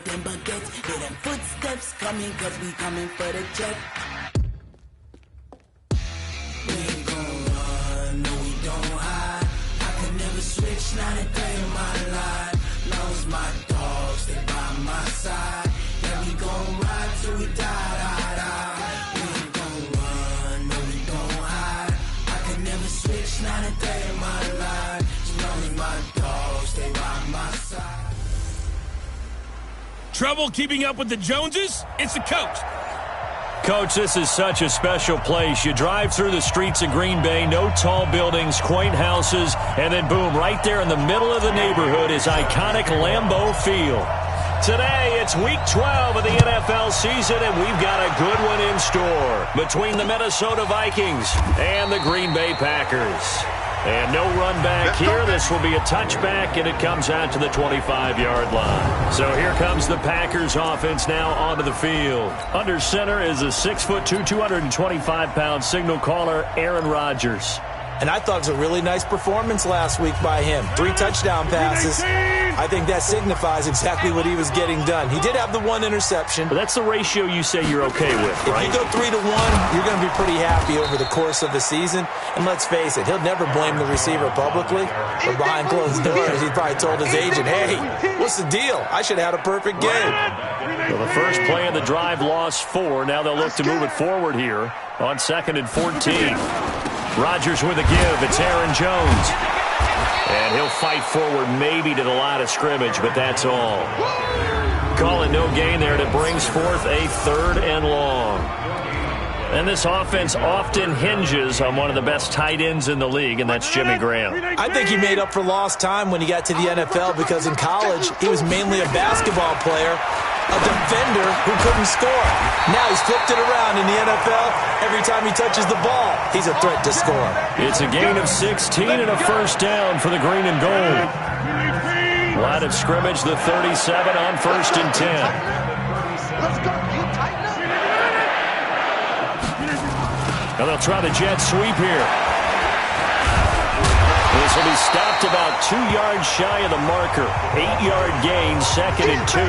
them baguettes. Hear them footsteps coming, cause we coming for the jet. We ain't gon' run, no we don't hide. I could never switch, not a day in my life. Long as my dogs stay by my side. Yeah, we gon' ride till we die. We ain't gon' run, no we don't hide. I could never switch, not a day in my life. As long as my dogs stay by my side. Trouble keeping up with the Joneses? It's the coach. Coach, this is such a special place. You drive through the streets of Green Bay, no tall buildings, quaint houses, and then boom, right there in the middle of the neighborhood is iconic Lambeau Field. Today, it's Week 12 of the NFL season, and we've got a good one in store between the Minnesota Vikings and the Green Bay Packers. And no run back here. This will be a touchback, and it comes out to the 25-yard line. So here comes the Packers offense now onto the field. Under center is a 6'2", 225-pound signal caller, Aaron Rodgers. And I thought it was a really nice performance last week by him. 3 touchdown passes. I think that signifies exactly what he was getting done. He did have the 1 interception. But that's the ratio you say you're okay with, right? If you go 3-1, you're going to be pretty happy over the course of the season. And let's face it, he'll never blame the receiver publicly. But behind closed doors, he probably told his agent, hey, what's the deal? I should have had a perfect game. Well, the first play of the drive lost 4. Now they'll look to move it forward here on 2nd and 14. Rodgers with a give. It's Aaron Jones. And he'll fight forward maybe to the line of scrimmage, but that's all. Call it no gain there, and it brings forth a 3rd and long. And this offense often hinges on one of the best tight ends in the league, and that's Jimmy Graham. I think he made up for lost time when he got to the NFL because in college, he was mainly a basketball player, a defender who couldn't score. Now he's flipped it around in the NFL. Every time he touches the ball, he's a threat to score. It's a gain of 16 and a first down for the green and gold. Line of scrimmage, the 37 on 1st and 10. Let's go. You tighten up. Now they'll try the jet sweep here. This will be stopped about 2 yards shy of the marker. 8-yard gain, 2nd and 2.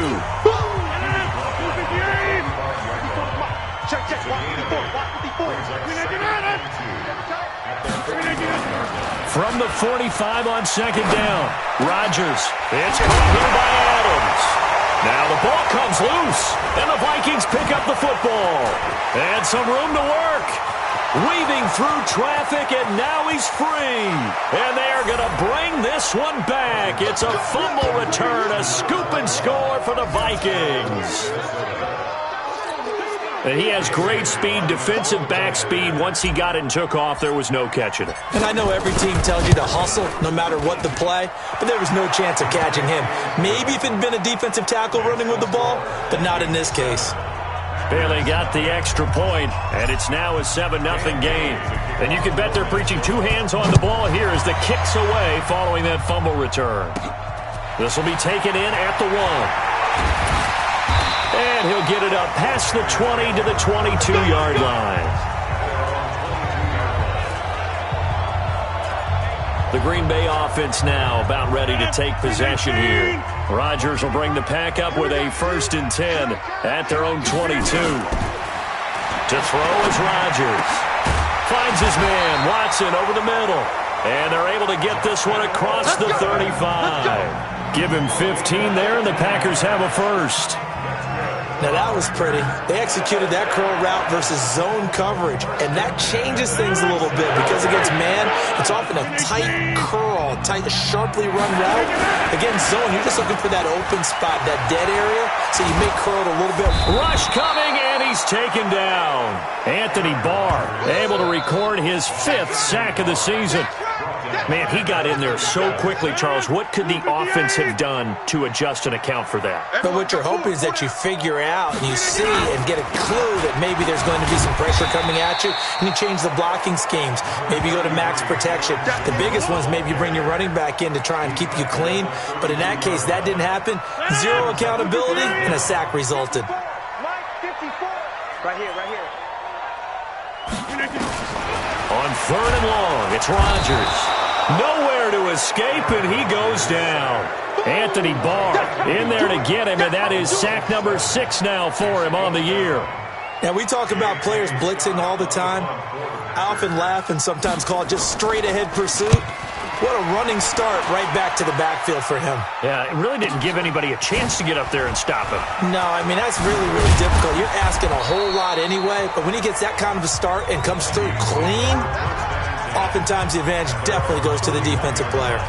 From the 45 on 2nd down, Rodgers. It's caught here by Adams. Now the ball comes loose, and the Vikings pick up the football. And some room to work. Weaving through traffic, and now he's free. And they are going to bring this one back. It's a fumble return, a scoop and score for the Vikings. And he has great speed, defensive back speed. Once he got it and took off, there was no catching it. And I know every team tells you to hustle no matter what the play, but there was no chance of catching him. Maybe if it had been a defensive tackle running with the ball, but not in this case. Bailey got the extra point, and it's now a 7-0 game. And you can bet they're preaching 2 hands on the ball here as the kick's away following that fumble return. This will be taken in at the 1. And he'll get it up past the 20 to the 22-yard line. The Green Bay offense now about ready to take possession here. Rodgers will bring the pack up with a 1st and 10 at their own 22. To throw is Rodgers. Finds his man, Watson, over the middle. And they're able to get this one across the 35. Give him 15 there, and the Packers have a 1st. Now that was pretty. They executed that curl route versus zone coverage, and that changes things a little bit because against man, it's often a tight curl, tight, sharply run route. Against zone, you're just looking for that open spot, that dead area, so you may curl it a little bit. Rush coming, and he's taken down. Anthony Barr able to record his 5th sack of the season. Man, he got in there so quickly, Charles. What could the offense have done to adjust and account for that? But what you're hoping is that you figure out and you see and get a clue that maybe there's going to be some pressure coming at you, and you change the blocking schemes. Maybe you go to max protection. The biggest one is maybe you bring your running back in to try and keep you clean. But in that case, that didn't happen. 0 accountability, and a sack resulted. Right here, right here. On 3rd and long, it's Rodgers. Nowhere to escape, and he goes down. Anthony Barr in there to get him, and that is sack number 6 now for him on the year. Now, we talk about players blitzing all the time. I often laugh and sometimes call it just straight-ahead pursuit. What a running start right back to the backfield for him. Yeah, it really didn't give anybody a chance to get up there and stop him. No, I mean, that's really, really difficult. You're asking a whole lot anyway, but when he gets that kind of a start and comes through clean, oftentimes the advantage definitely goes to the defensive player.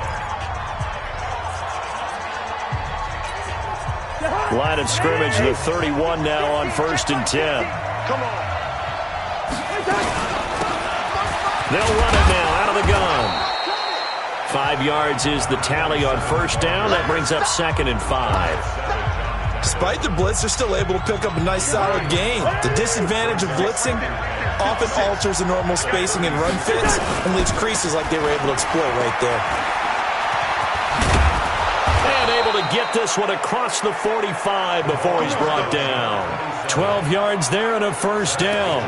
Line of scrimmage, the 31 now on 1st and 10. Come on. They'll run it now out of the gun. 5 yards is the tally on 1st down. That brings up 2nd and 5. Despite the blitz, they're still able to pick up a nice, solid gain. The disadvantage of blitzing often alters the normal spacing and run fits and leaves creases like they were able to exploit right there. And able to get this one across the 45 before he's brought down. 12 yards there and a 1st down.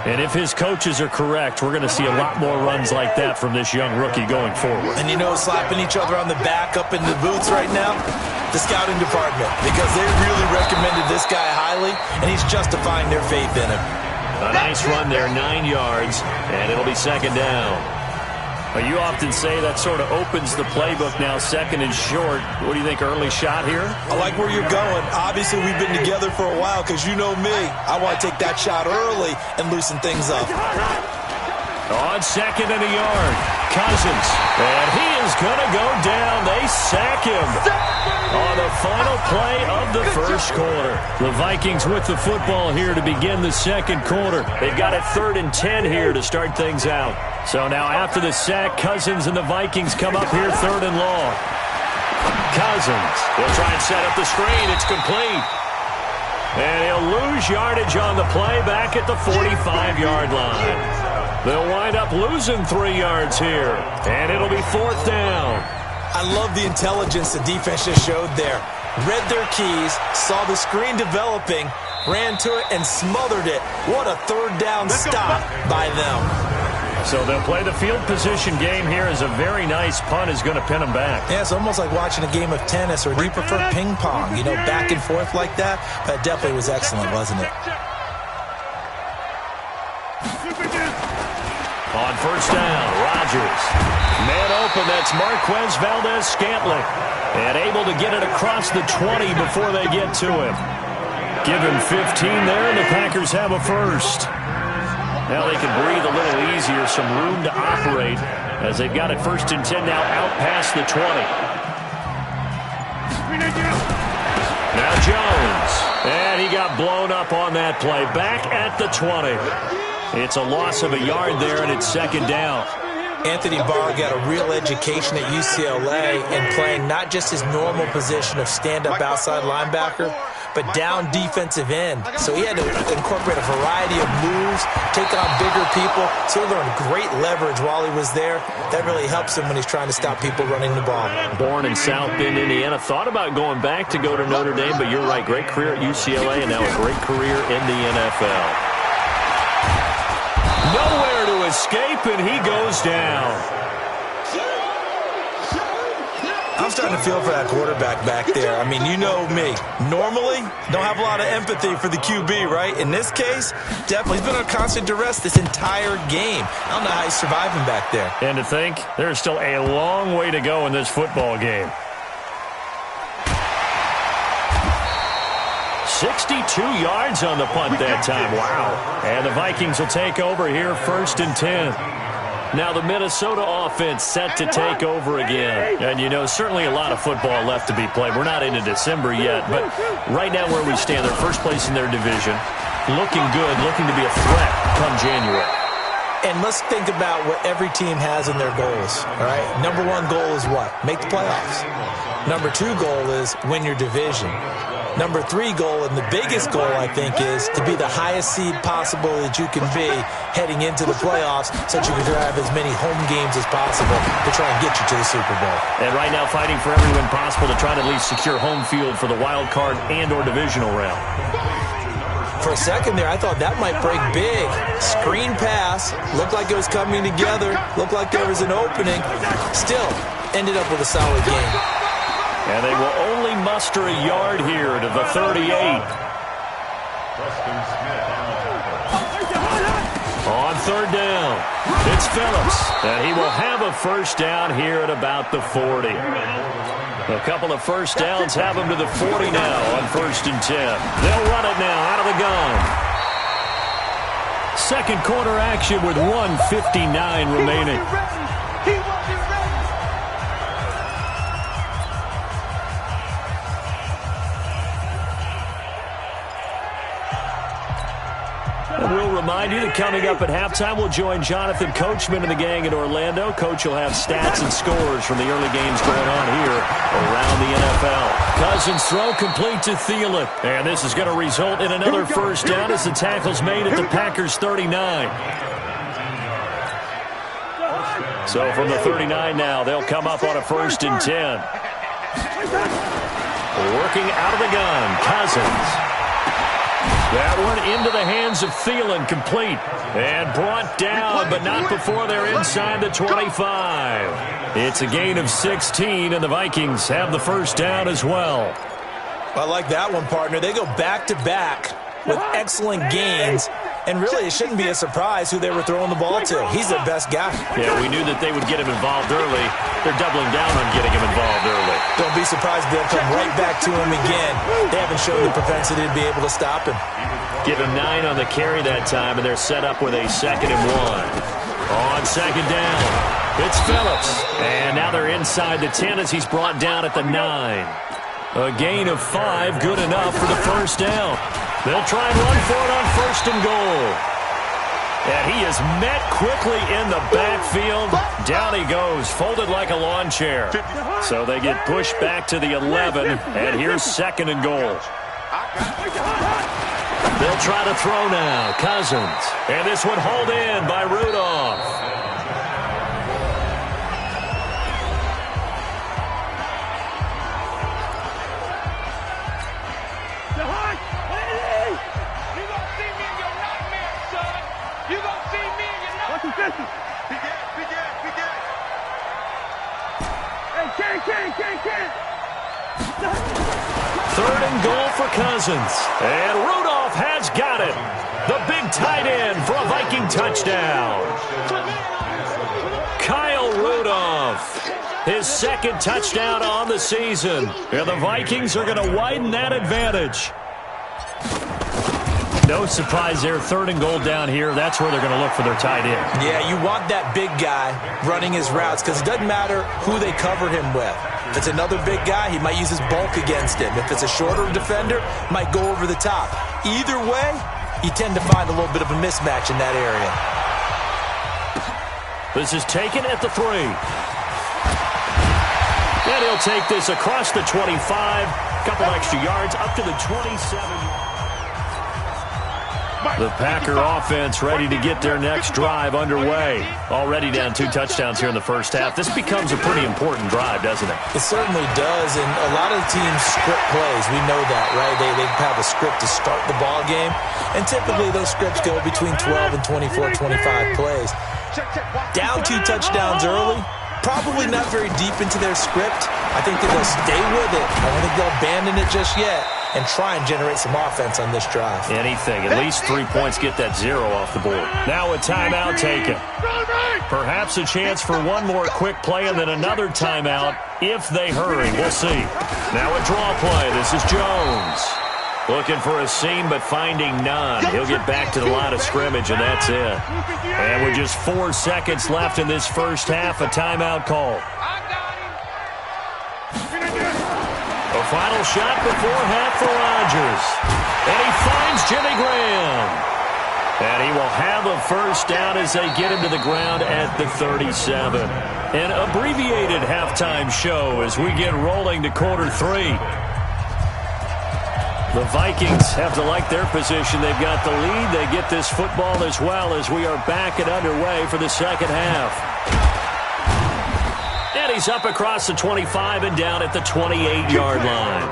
And if his coaches are correct, we're going to see a lot more runs like that from this young rookie going forward. And you know, slapping each other on the back up in the boots right now? The scouting department, because they really recommended this guy highly, and he's justifying their faith in him. A nice run there, 9 yards, and it'll be 2nd down. Well, you often say that sort of opens the playbook now, 2nd and short. What do you think, early shot here? I like where you're going. Obviously, we've been together for a while because you know me. I want to take that shot early and loosen things up. On 2nd and a yard, Cousins. And he is going to go down. They sack him on the final play of the 1st quarter. The Vikings with the football here to begin the 2nd quarter. They've got it 3rd and 10 here to start things out. So now after the sack, Cousins and the Vikings come up here 3rd and long. Cousins will try and set up the screen. It's complete. And he'll lose yardage on the play back at the 45-yard line. They'll wind up losing 3 yards here. And it'll be 4th down. I love the intelligence the defense just showed there. Read their keys, saw the screen developing, ran to it, and smothered it. What a 3rd down stop by them. So they'll play the field position game here as a very nice punt is going to pin them back. Yeah, it's almost like watching a game of tennis, or do you prefer ping pong? You know, back and forth like that? That definitely was excellent, wasn't it? On 1st down, Rodgers. Man open, that's Marquez Valdez-Scantling. And able to get it across the 20 before they get to him. Give him 15 there, and the Packers have a 1st. Now they can breathe a little easier, some room to operate as they've got it 1st and 10 now out past the 20. Now Jones, and he got blown up on that play. Back at the 20. It's a loss of a yard there, and it's 2nd down. Anthony Barr got a real education at UCLA in playing not just his normal position of stand-up outside linebacker, but down defensive end. So he had to incorporate a variety of moves, take on bigger people. So he learned great leverage while he was there. That really helps him when he's trying to stop people running the ball. Born in South Bend, Indiana. Thought about going back to go to Notre Dame, but you're right. Great career at UCLA and now a great career in the NFL. Nowhere to escape, and he goes down. I'm starting to feel for that quarterback back there. I mean, you know me. Normally, don't have a lot of empathy for the QB, right? In this case, definitely. He's been under constant duress this entire game. I don't know how he's surviving back there. And to think, there's still a long way to go in this football game. 62 yards on the punt that time. Wow. And the Vikings will take over here 1st and 10. Now the Minnesota offense set to take over again. And, you know, certainly a lot of football left to be played. We're not into December yet, but right now where we stand, they're 1st place in their division. Looking good, looking to be a threat come January. And let's think about what every team has in their goals, all right? Number 1 goal is what? Make the playoffs. Number 2 goal is win your division. Number 3 goal, and the biggest goal, I think, is to be the highest seed possible that you can be heading into the playoffs so that you can drive as many home games as possible to try and get you to the Super Bowl. And right now fighting for every win possible to try to at least secure home field for the wild card and or divisional round. For a second there, I thought that might break big. Screen pass. Looked like it was coming together. Looked like there was an opening. Still, ended up with a solid game. And they will only muster a yard here to the 38. On third down, it's Phillips. And he will have a first down here at about the 40. A couple of first downs have him to the 40 now on 1st and 10. They'll run it now out of the gun. Second quarter action with 1:59 remaining. And we'll remind you that coming up at halftime, we'll join Jonathan Coachman and the gang in Orlando. Coach will have stats and scores from the early games going on here around the NFL. Cousins throw complete to Thielen. And this is going to result in another first down as the tackle's made at the Packers' 39. So from the 39 now, they'll come up on a 1st and 10. Working out of the gun, Cousins. That one into the hands of Thielen, complete. And brought down, but not before they're inside the 25. It's a gain of 16, and the Vikings have the first down as well. I like that one, partner. They go back-to-back with excellent gains. And really, it shouldn't be a surprise who they were throwing the ball to. He's their best guy. Yeah, we knew that they would get him involved early. They're doubling down on getting him involved early. Don't be surprised they'll come right back to him again. They haven't shown the propensity to be able to stop him. Give him 9 on the carry that time, and they're set up with a 2nd and 1. On 2nd down, it's Phillips. And now they're inside the 10 as he's brought down at the 9. A gain of 5, good enough for the first down. They'll try and run for it on 1st and goal. And he is met quickly in the backfield. Down he goes, folded like a lawn chair. So they get pushed back to the 11, and here's 2nd and goal. They'll try to throw now, Cousins. And this one hauled in by Rudolph. Third and goal for Cousins. And Rudolph has got it. The big tight end for a Viking touchdown. Kyle Rudolph. His 2nd touchdown on the season. And the Vikings are going to widen that advantage. No surprise there. 3rd and goal down here. That's where they're going to look for their tight end. Yeah, you want that big guy running his routes because it doesn't matter who they cover him with. If it's another big guy, he might use his bulk against him. If it's a shorter defender, might go over the top. Either way, you tend to find a little bit of a mismatch in that area. This is taken at the 3. And he'll take this across the 25. Couple extra yards up to the 27. The Packer offense ready to get their next drive underway. Already down 2 touchdowns here in the first half. This becomes a pretty important drive, doesn't it? It certainly does, and a lot of teams script plays. We know that, right? They have a script to start the ball game, and typically those scripts go between 12 and 24, 25 plays. Down 2 touchdowns early, probably not very deep into their script. I think that they'll stay with it. I don't think they'll abandon it just yet and try and generate some offense on this drive. Anything. At least 3 points, get that 0 off the board. Now a timeout taken. Perhaps a chance for one more quick play and then another timeout if they hurry. We'll see. Now a draw play. This is Jones. Looking for a seam, but finding none. He'll get back to the line of scrimmage, and that's it. And with just 4 seconds left in this first half, a timeout call. A final shot before half for Rodgers. And he finds Jimmy Graham. And he will have a first down as they get him to the ground at the 37. An abbreviated halftime show as we get rolling to quarter 3. The Vikings have to like their position. They've got the lead. They get this football as well as we are back and underway for the second half. And he's up across the 25 and down at the 28-yard line.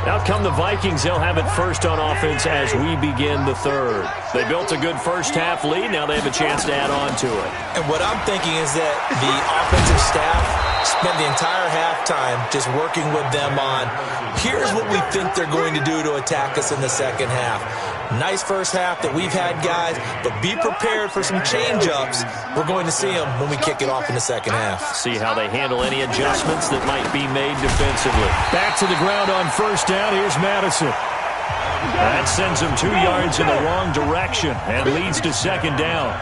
Out come the Vikings. They'll have it first on offense as we begin the third. They built a good first-half lead. Now they have a chance to add on to it. And what I'm thinking is that the offensive staff spent the entire halftime just working with them on, here's what we think they're going to do to attack us in the second half. Nice first half that we've had, guys, but be prepared for some change-ups. We're going to see them when we kick it off in the second half. See how they handle any adjustments that might be made defensively. Back to the ground on first down. Here's Madison. That sends him 2 yards in the wrong direction and leads to second down.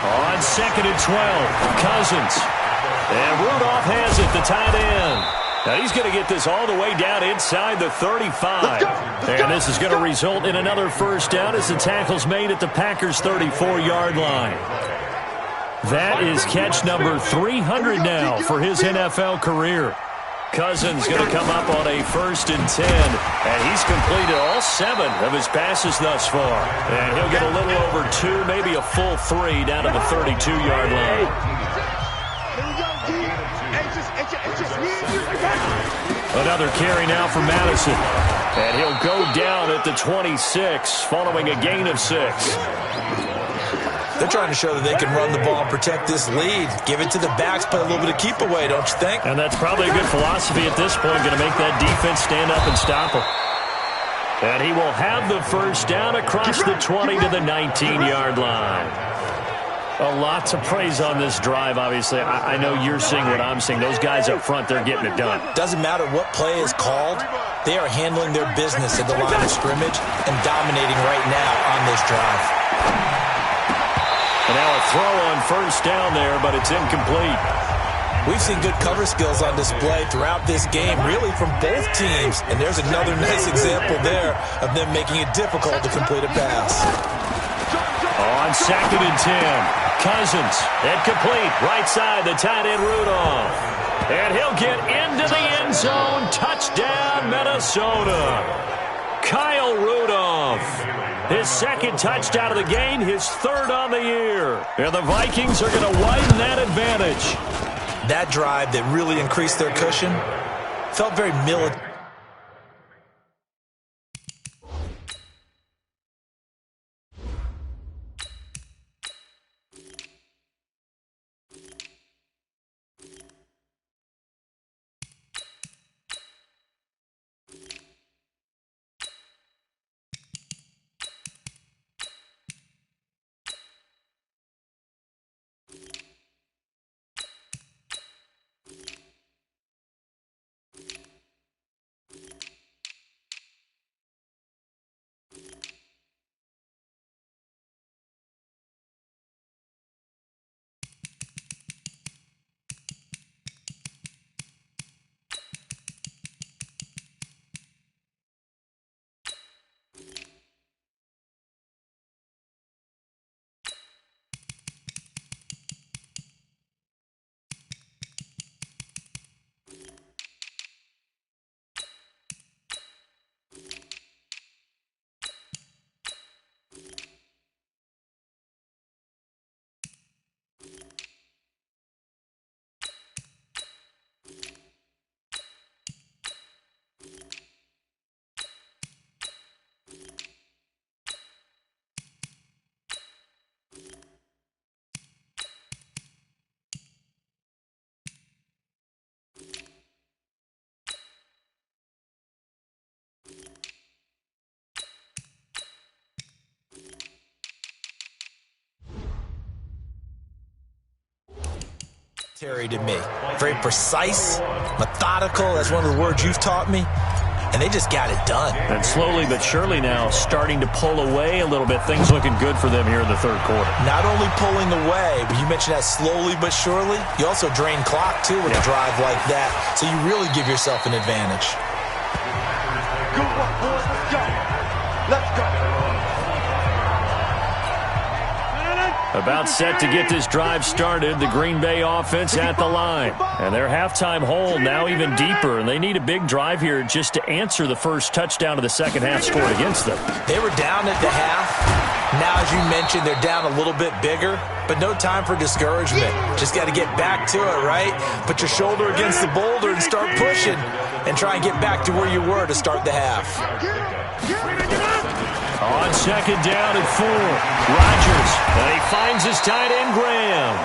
On second and 12, Cousins. And Rudolph has it, the tight end. Now he's going to get this all the way down inside the 35. And this is going to result in another first down as the tackle's made at the Packers' 34-yard line. That is catch number 300 now for his NFL career. Cousins going to come up on a 1st and 10, and he's completed all 7 of his passes thus far. And he'll get a little over 2, maybe a full 3 down to the 32-yard line. Another carry now for Madison, and he'll go down at the 26 following a gain of 6. They're trying to show that they can run the ball and protect this lead. Give it to the backs, play a little bit of keep away, don't you think? And that's probably a good philosophy at this point, going to make that defense stand up and stop him. And he will have the first down across the 20 to the 19-yard line. A lot to praise on this drive, obviously. I know you're seeing what I'm seeing. Those guys up front, they're getting it done. Doesn't matter what play is called. They are handling their business at the line of scrimmage and dominating right now on this drive. And now a throw on first down there, but it's incomplete. We've seen good cover skills on display throughout this game, really from both teams. And there's another nice example there of them making it difficult to complete a pass. On second and 10, Cousins, incomplete, right side, the tight end Rudolph. And he'll get into the end zone, touchdown Minnesota. Kyle Rudolph, his 2nd touchdown of the game, his 3rd on the year. And the Vikings are going to widen that advantage. That drive that really increased their cushion felt very military. To me. Very precise, methodical. That's one of the words you've taught me. And they just got it done. And slowly but surely now starting to pull away a little bit. Things looking good for them here in the 3rd quarter. Not only pulling away, but you mentioned that slowly but surely. You also drain clock, too, with a drive like that. So you really give yourself an advantage. Good work, boys. Let's go. Let's go. About set to get this drive started, the Green Bay offense at the line. And their halftime hole now even deeper, and they need a big drive here just to answer the first touchdown of the second half scored against them. They were down at the half. Now, as you mentioned, they're down a little bit bigger, but no time for discouragement. Just got to get back to it, right? Put your shoulder against the boulder and start pushing. and try and get back to where you were to start the half. On second down and 4, Rodgers, and he finds his tight end, Graham.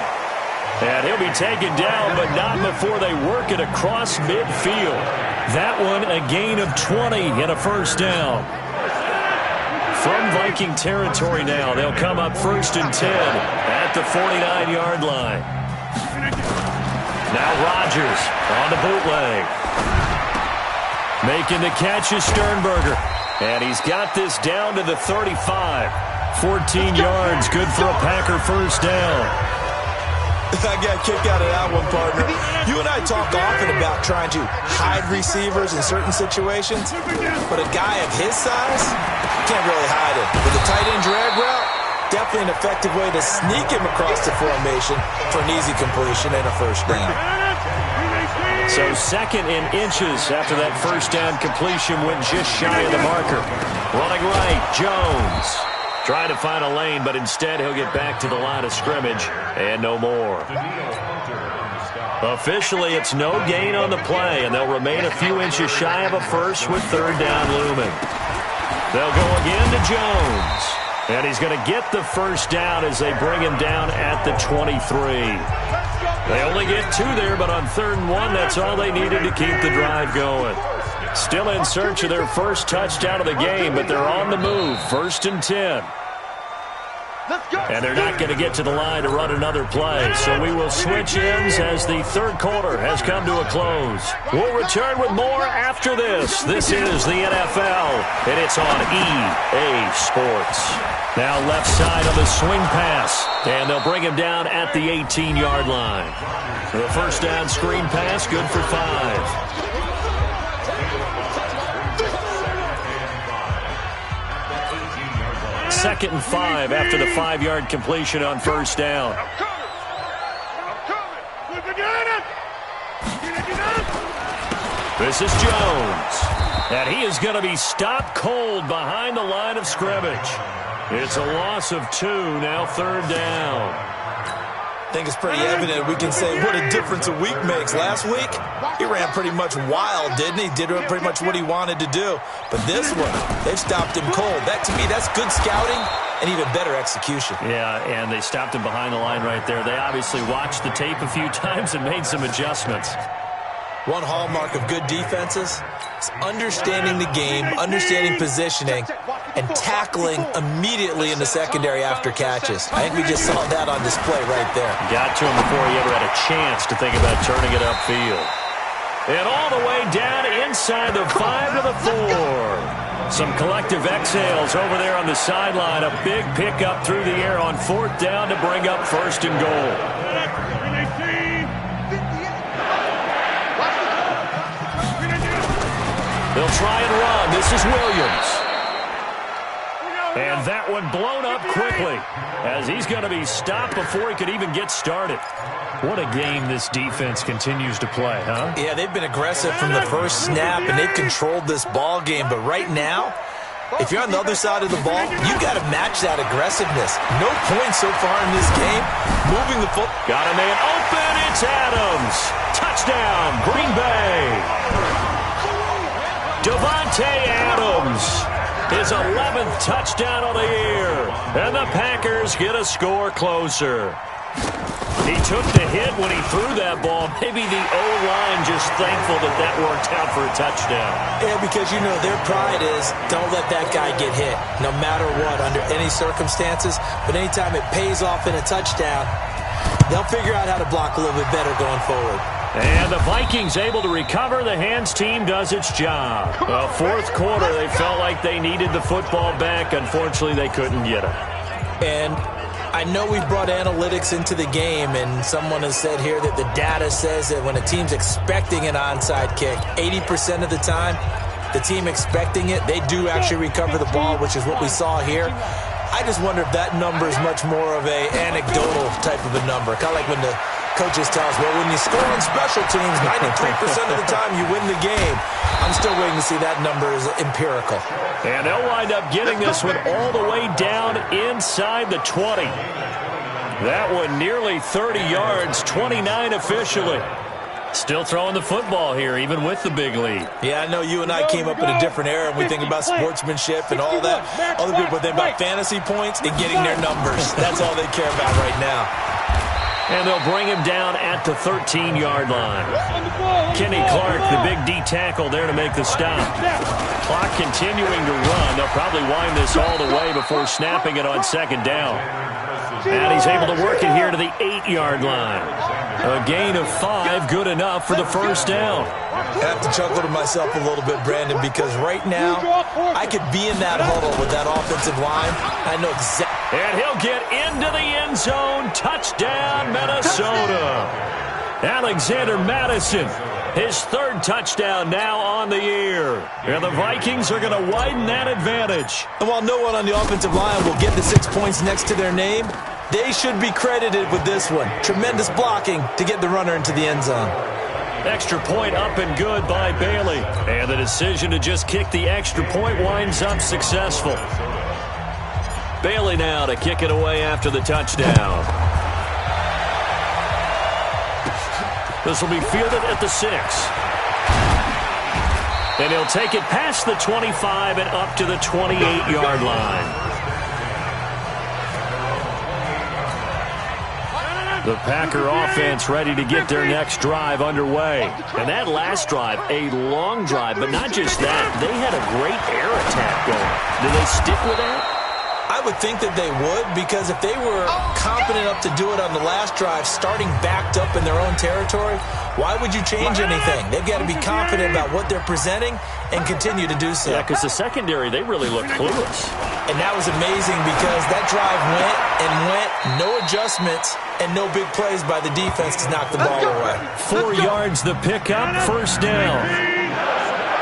And he'll be taken down, but not before they work it across midfield. That one a gain of 20 and a first down. From Viking territory now, they'll come up 1st and 10 at the 49-yard line. Now Rodgers on the bootleg. Making the catch is Sternberger. And he's got this down to the 35. 14 yards, good for a Packer first down. I got a kick out of that one, partner. You and I talk often about trying to hide receivers in certain situations, but a guy of his size can't really hide it. With a tight end drag route, definitely an effective way to sneak him across the formation for an easy completion and a first down. So 2nd in inches after that first down completion went just shy of the marker. Running right, Jones. Trying to find a lane, but instead he'll get back to the line of scrimmage and no more. Officially, it's no gain on the play, and they'll remain a few inches shy of a first with 3rd down looming. They'll go again to Jones, and he's going to get the first down as they bring him down at the 23. They only get 2 there, but on 3rd and 1, that's all they needed to keep the drive going. Still in search of their first touchdown of the game, but they're on the move. 1st and 10. And they're not going to get to the line to run another play. So we will switch ends as the 3rd quarter has come to a close. We'll return with more after this. This is the NFL, and it's on EA Sports. Now left side on the swing pass, and they'll bring him down at the 18-yard line. The first down screen pass, good for 5. 2nd and 5 after the 5-yard completion on first down. This is Jones. And he is going to be stopped cold behind the line of scrimmage. It's a loss of 2, now 3rd down. I think it's pretty evident we can say what a difference a week makes. Last week, he ran pretty much wild, didn't he? Did pretty much what he wanted to do. But this one, they've stopped him cold. That, to me, that's good scouting and even better execution. Yeah, and they stopped him behind the line right there. They obviously watched the tape a few times and made some adjustments. One hallmark of good defenses is understanding the game, understanding positioning, and tackling immediately in the secondary after catches. I think we just saw that on display right there. Got to him before he ever had a chance to think about turning it upfield. And all the way down inside the 5 to the 4. Some collective exhales over there on the sideline. A big pickup through the air on 4th down to bring up 1st and goal. They'll try and run. This is Williams. And that one blown up quickly as he's going to be stopped before he could even get started. What a game this defense continues to play, huh? Yeah, they've been aggressive from the first snap, and they've controlled this ball game. But right now, if you're on the other side of the ball, you got to match that aggressiveness. No points so far in this game. Moving the foot. Got a man open. It's Adams. Touchdown, Green Bay. Davante Adams, his 11th touchdown of the year, and the Packers get a score closer. He took the hit when he threw that ball. Maybe the O-line just thankful that that worked out for a touchdown. Yeah, because, you know, their pride is don't let that guy get hit, no matter what, under any circumstances. But anytime it pays off in a touchdown, they'll figure out how to block a little bit better going forward. And the Vikings able to recover. The hands team does its job. 4th quarter, they felt like they needed the football back. Unfortunately, they couldn't get it. And I know we've brought analytics into the game, and someone has said here that the data says that when a team's expecting an onside kick, 80% of the time, the team expecting it, they do actually recover the ball, which is what we saw here. I just wonder if that number is much more of a anecdotal type of a number, kind of like when the coaches tell us, well, when you score on special teams, 93% of the time you win the game. I'm still waiting to see that number is empirical. And they'll wind up getting this one all the way down inside the 20. That one nearly 30 yards, 29 officially. Still throwing the football here, even with the big lead. Yeah, I know you and I came up in a different era, and we think about sportsmanship and all that. Other people think about fantasy points and getting their numbers. That's all they care about right now. And they'll bring him down at the 13-yard line. Kenny Clark, the big D tackle there to make the stop. Clock continuing to run. They'll probably wind this all the way before snapping it on second down. And he's able to work it here to the 8-yard line. A gain of 5, good enough for the first down. I have to chuckle to myself a little bit, Brandon, because right now I could be in that huddle with that offensive line. I know exactly. And he'll get into the end zone. Touchdown, Minnesota. Alexander Madison, his 3rd touchdown now on the year. And the Vikings are going to widen that advantage. And while no one on the offensive line will get the 6 points next to their name, they should be credited with this one. Tremendous blocking to get the runner into the end zone. Extra point up and good by Bailey. And the decision to just kick the extra point winds up successful. Bailey now to kick it away after the touchdown. This will be fielded at the 6. And he'll take it past the 25 and up to the 28-yard line. The Packer offense ready to get their next drive underway. And that last drive, a long drive, but not just that. They had a great air attack going. Do they stick with that? I would think that they would, because if they were confident enough to do it on the last drive, starting backed up in their own territory, why would you change anything? They've got to be confident about what they're presenting and continue to do so. Yeah, because the secondary, they really looked clueless. And that was amazing because that drive went and went, no adjustments, and no big plays by the defense to knock the ball away. 4 yards the pickup, first down.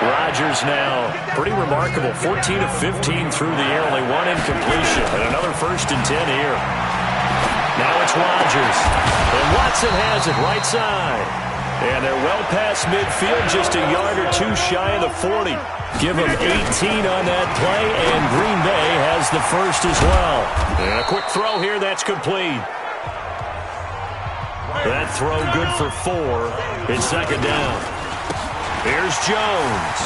Rodgers now, pretty remarkable, 14 of 15 through the air, only 1 incompletion, and another 1st and 10 here. Now it's Rodgers, and Watson has it right side. And they're well past midfield, just a yard or 2 shy of the 40. Give them 18 on that play, and Green Bay has the first as well. And a quick throw here, that's complete. That throw good for 4. It's second down. Here's Jones.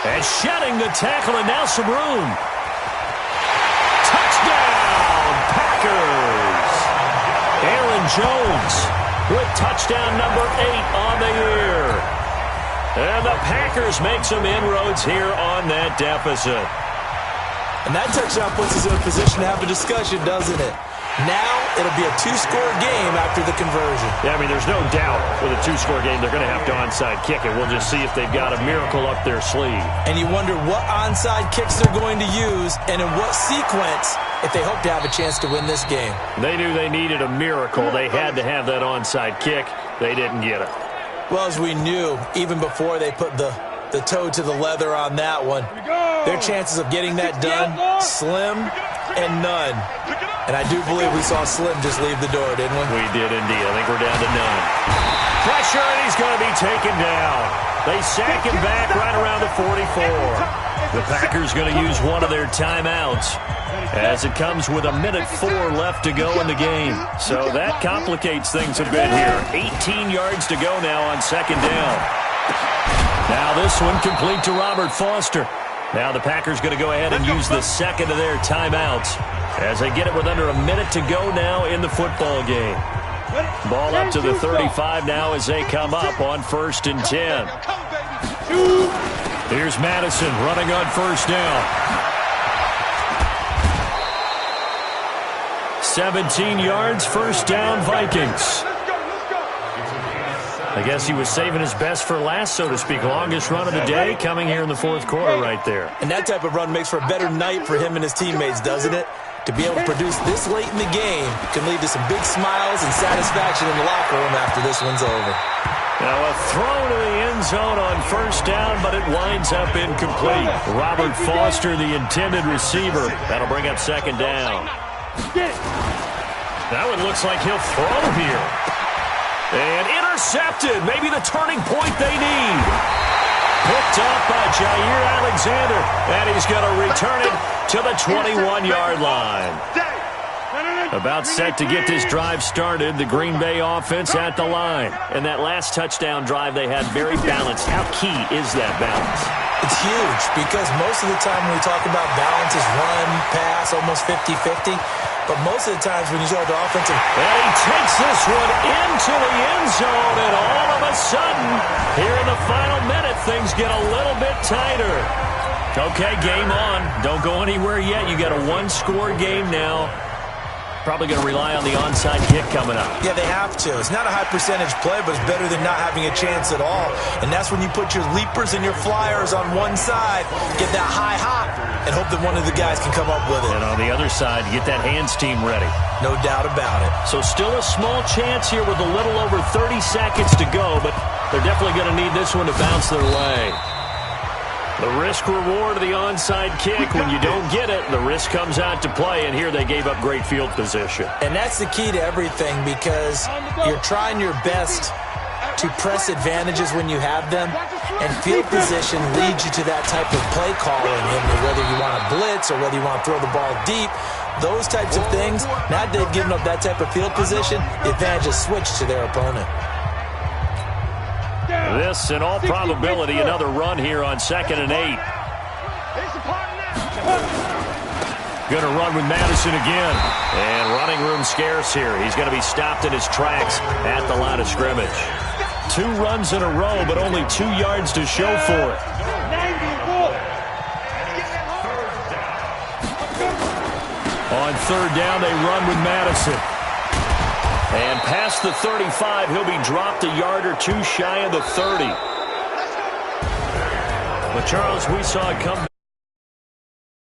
And shedding the tackle, and now some room. Touchdown, Packers. Aaron Jones with touchdown number 8 on the year. And the Packers make some inroads here on that deficit. And that touchdown puts us in a position to have a discussion, doesn't it? Now it'll be a 2-score game after the conversion. Yeah, I mean, there's no doubt with a 2-score game they're going to have to onside kick it. We'll just see if they've got a miracle up their sleeve. And you wonder what onside kicks they're going to use and in what sequence if they hope to have a chance to win this game. They knew they needed a miracle. They had to have that onside kick. They didn't get it. Well, as we knew, even before they put the toe to the leather on that one, their chances of getting that done, slim and none. And I do believe we saw Slim just leave the door, didn't we? We did indeed. I think we're down to none. Pressure, and he's going to be taken down. They sack him back right around the 44. The Packers going to use one of their timeouts as it comes with 1:04 left to go in the game. So that complicates things a bit here. 18 yards to go now on second down. Now this one complete to Robert Foster. Now the Packers going to go ahead and use the second of their timeouts as they get it with under a minute to go now in the football game. Ball up to the 35 now as they come up on 1st and 10. Here's Madison running on first down. 17 yards, first down, Vikings. I guess he was saving his best for last, so to speak. Longest run of the day coming here in the 4th quarter right there. And that type of run makes for a better night for him and his teammates, doesn't it? To be able to produce this late in the game can lead to some big smiles and satisfaction in the locker room after this one's over. Now a throw to the end zone on first down, but it winds up incomplete. Robert Foster, the intended receiver. That'll bring up second down. That one looks like he'll throw here. And intercepted. Maybe the turning point they need. Picked up by Jair Alexander. And he's going to return it to the 21-yard line. About set to get this drive started, the Green Bay offense at the line. And that last touchdown drive they had very balanced. How key is that balance? It's huge because most of the time when we talk about balance is run, pass, almost 50-50. But most of the times when you start the offensive... And he takes this one into the end zone, and all of a sudden, here in the final minute, things get a little bit tighter. Okay, game on. Don't go anywhere yet. You got a one-score game now. Probably going to rely on the onside kick coming up. Yeah, they have to. It's not a high-percentage play, but it's better than not having a chance at all. And that's when you put your leapers and your flyers on one side, get that high hop, and hope that one of the guys can come up with it. And on the other side, get that hands team ready. No doubt about it. So still a small chance here with a little over 30 seconds to go, but they're definitely going to need this one to bounce their way. The risk-reward of the onside kick, when you don't get it, the risk comes out to play, and here they gave up great field position. And that's the key to everything because you're trying your best to press advantages when you have them, and field position leads you to that type of play calling, and whether you want to blitz or whether you want to throw the ball deep, those types of things, now they've given up that type of field position, the advantage is switched to their opponent. This, in all probability, another run here on 2nd and 8. Going to run with Madison again. And running room scarce here. He's going to be stopped in his tracks at the line of scrimmage. 2 runs in a row, but only 2 yards to show for it. On 3rd down, they run with Madison. And past the 35, he'll be dropped a yard or 2 shy of the 30. But, Charles, we saw it come